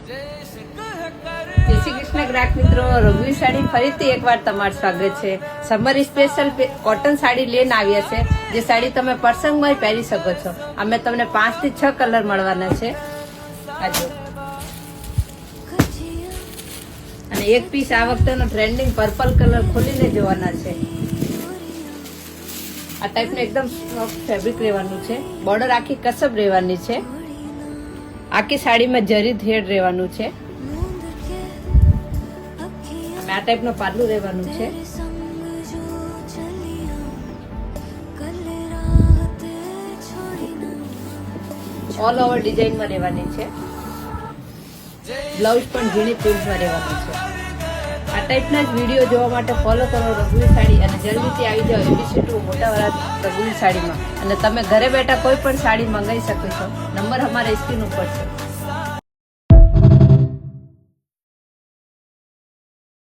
જય શ્રી કૃષ્ણ ગ્રાહક મિત્રો, રઘુવીર સાડી ફરીથી એકવાર તમારું સ્વાગત છે. સમર સ્પેશિયલ કોટન સાડી લઈને આવ્યા છે, જે સાડી તમે પ્રસંગમાં પહેરી શકો છો. અમે તમને 5 થી 6 કલર મળવાના છે. અને એક પીસ આ વખતેનો ટ્રેન્ડિંગ પર્પલ કલર ખોલીને જોવાના છે. આ ટાઈપનું એકદમ સોફ્ટ ફેબ્રિક રહેવાનું છે. બોર્ડર આખી કસબ રહેવાની છે. આખી સાડીમાં જરી થ્રેડ રહેવાનું છે. આ ટાઈપનું પાટલું રહેવાનું છે. ઓલ ઓવર ડિઝાઇનમાં રહેવાની છે. બ્લાઉઝ પણ ઝીણી પ્રિન્ટમાં રહેવાનું છે. આ ટાઈપના જ વિડીયો જોવા માટે ફોલો કરો રઘુવીર સાડી અને જલ્દીથી આવી જાઓ એબીસી2 મોટાવાળા રઘુવીર સાડીમાં. અને તમે ઘરે બેઠા કોઈ પણ સાડી મંગાવી શકો છો. નંબર અમારા સ્ક્રીન ઉપર છે.